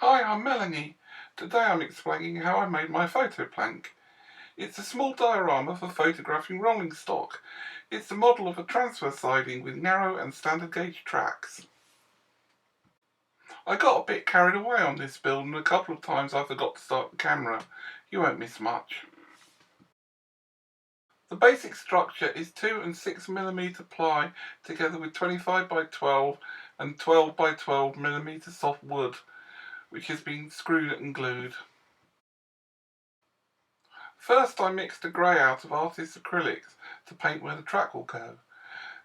Hi, I'm Melanie. Today I'm explaining how I made my photo plank. It's a small diorama for photographing rolling stock. It's a model of a transfer siding with narrow and standard gauge tracks. I got a bit carried away on this build and a couple of times I forgot to start the camera. You won't miss much. The basic structure is 2 and 6mm ply together with 25 by 12 and 12 by 12mm soft wood, which has been screwed and glued. First I mixed a grey out of artist's acrylics to paint where the track will go.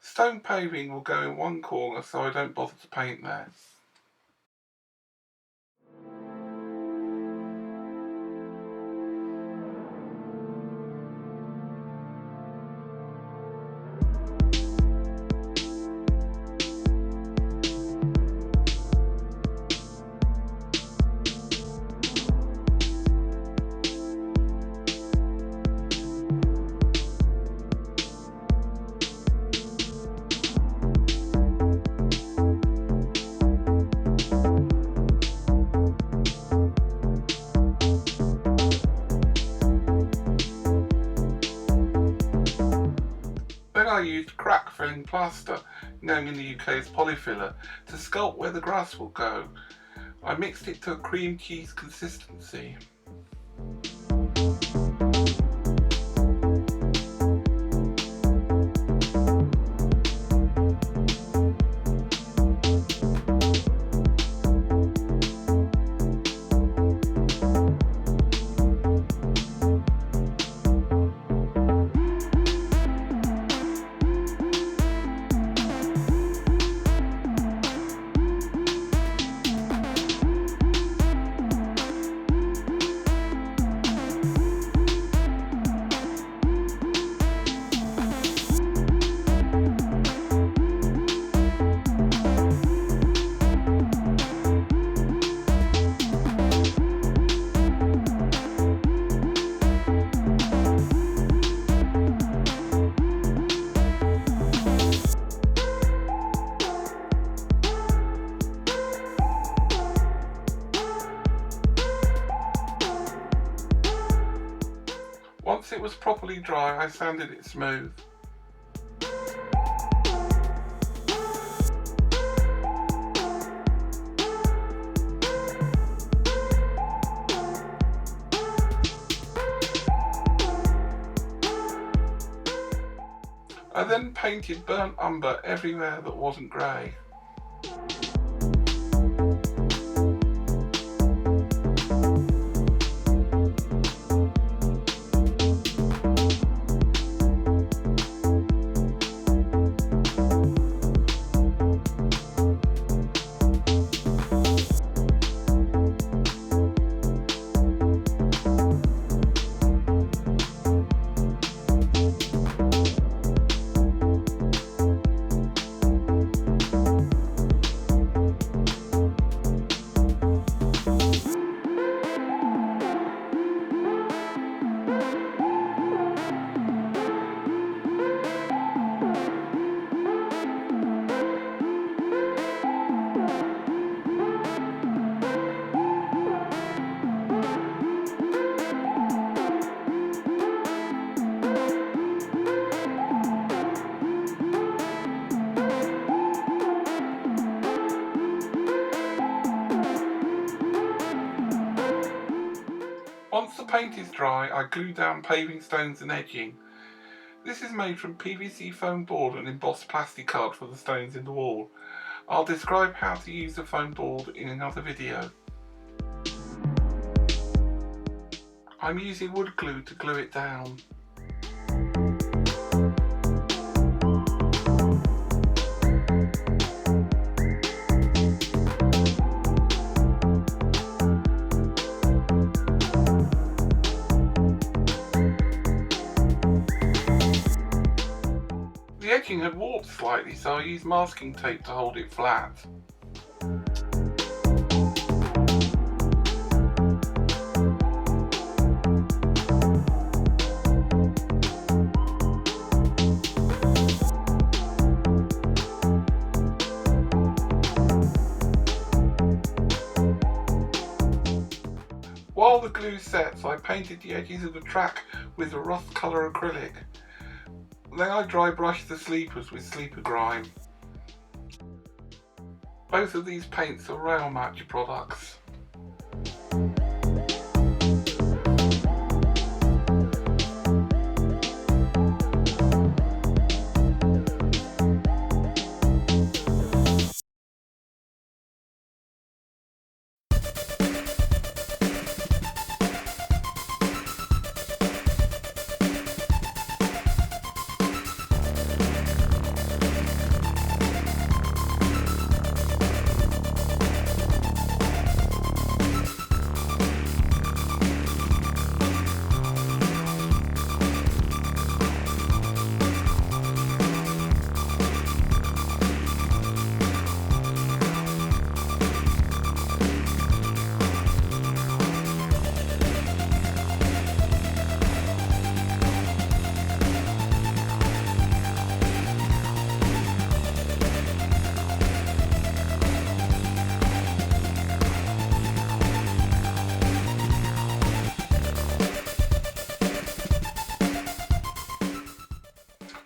Stone paving will go in one corner so I don't bother to paint there. Then I used crack filling plaster, known in the UK as polyfiller, to sculpt where the grass will go. I mixed it to a cream cheese consistency. Once it was properly dry, I sanded it smooth. I then painted burnt umber everywhere that wasn't grey. Once the paint is dry, I glue down paving stones and edging. This is made from PVC foam board and embossed plastic card for the stones in the wall. I'll describe how to use the foam board in another video. I'm using wood glue to glue it down. The edging had warped slightly, so I used masking tape to hold it flat. While the glue sets, I painted the edges of the track with a rust colour acrylic. Then I dry brushed the sleepers with sleeper grime. Both of these paints are Rail Match products.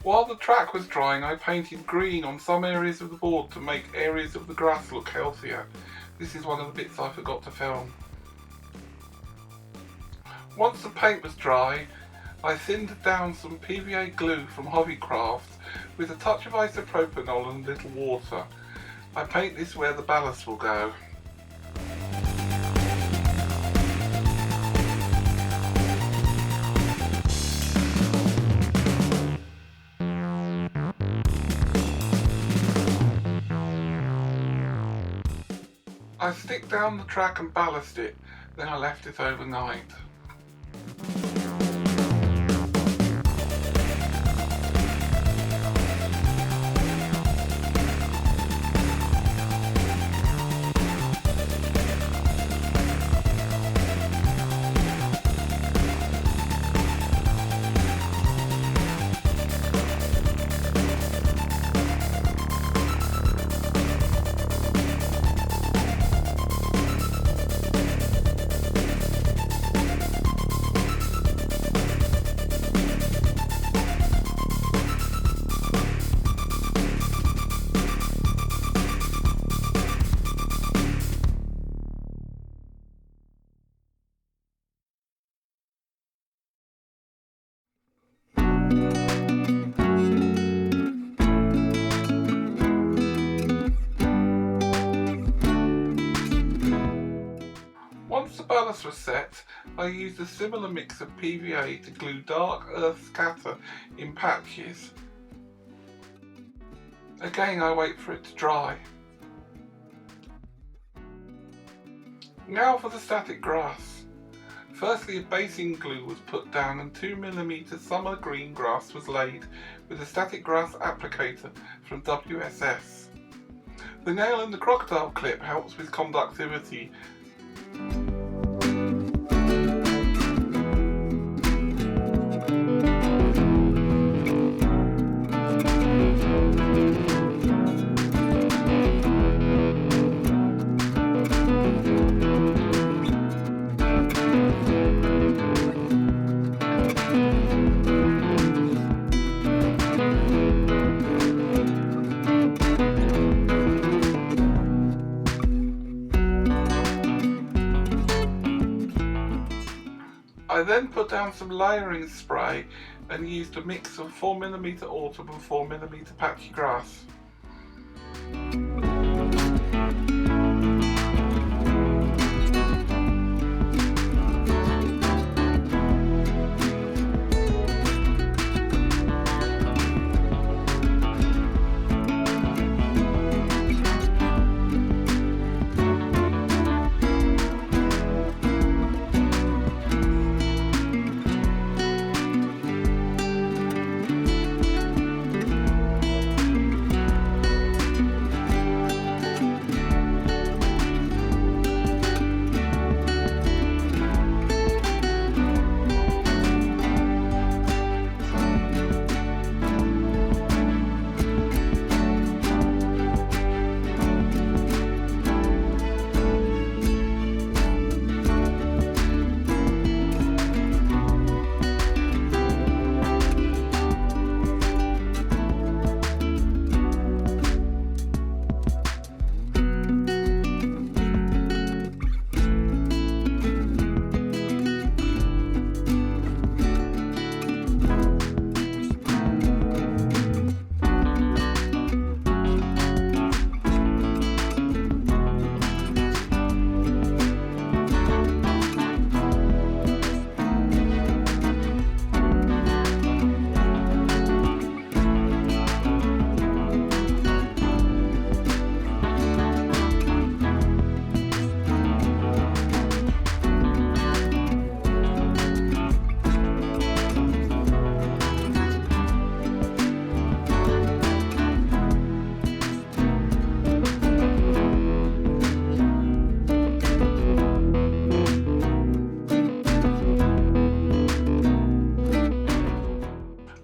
While the track was drying, I painted green on some areas of the board to make areas of the grass look healthier. This is one of the bits I forgot to film. Once the paint was dry, I thinned down some PVA glue from Hobbycraft with a touch of isopropanol and a little water. I paint this where the ballast will go. I stick down the track and ballast it, then I left it overnight. Once the ballast was set, I used a similar mix of PVA to glue dark earth scatter in patches. Again, I wait for it to dry. Now for the static grass. Firstly, a basing glue was put down and 2mm summer green grass was laid with a static grass applicator from WSS. The nail and the crocodile clip helps with conductivity. I then put down some layering spray and used a mix of 4mm autumn and 4mm patchy grass.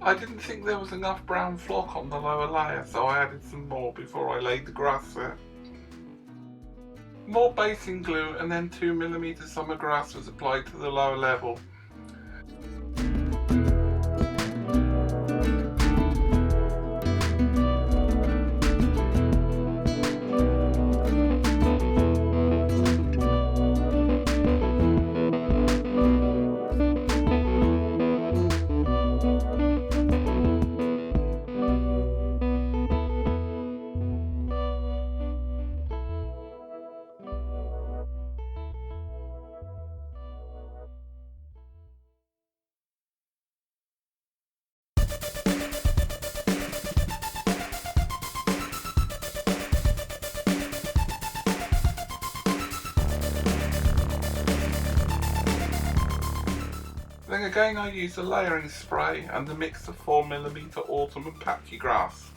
I didn't think there was enough brown flock on the lower layer, so I added some more before I laid the grass there. More basing glue and then 2mm summer grass was applied to the lower level. Then again I used a layering spray and a mix of 4mm autumn and patchy grass.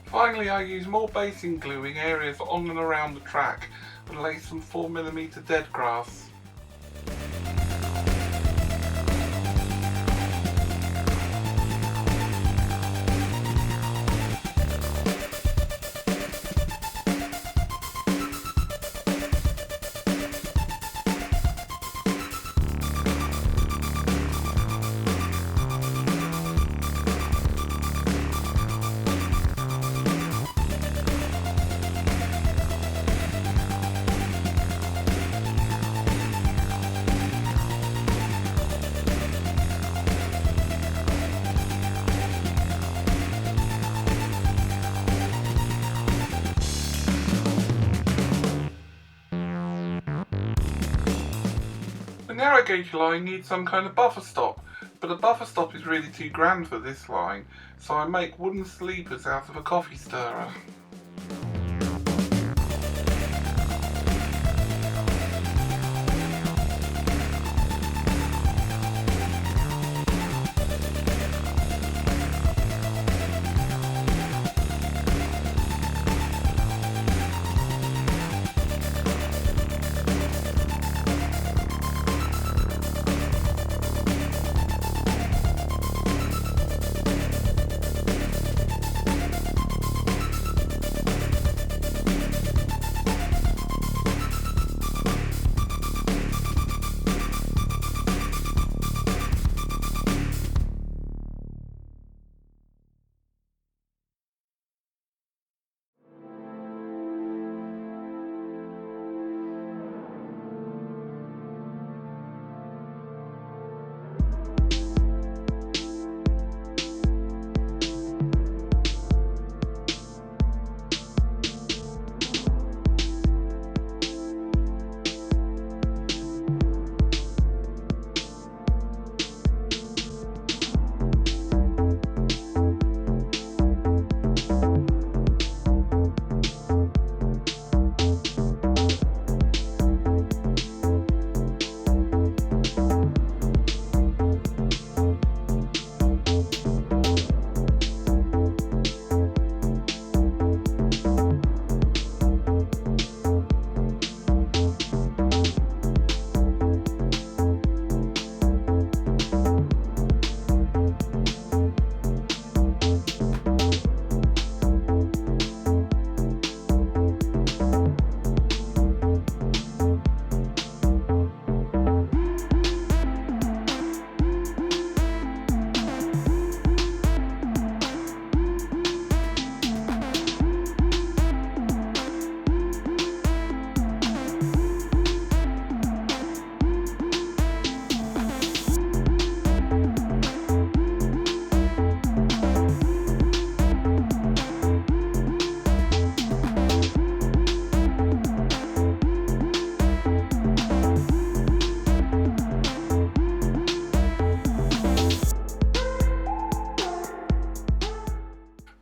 Finally I used more basing glue in areas on and around the track and laid some 4mm dead grass. The narrow gauge line needs some kind of buffer stop, but a buffer stop is really too grand for this line, so I make wooden sleepers out of a coffee stirrer.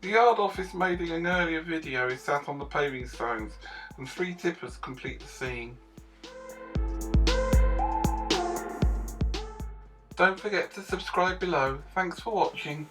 The yard office made in an earlier video is sat on the paving stones, and 3 tippers complete the scene. Don't forget to subscribe below. Thanks for watching.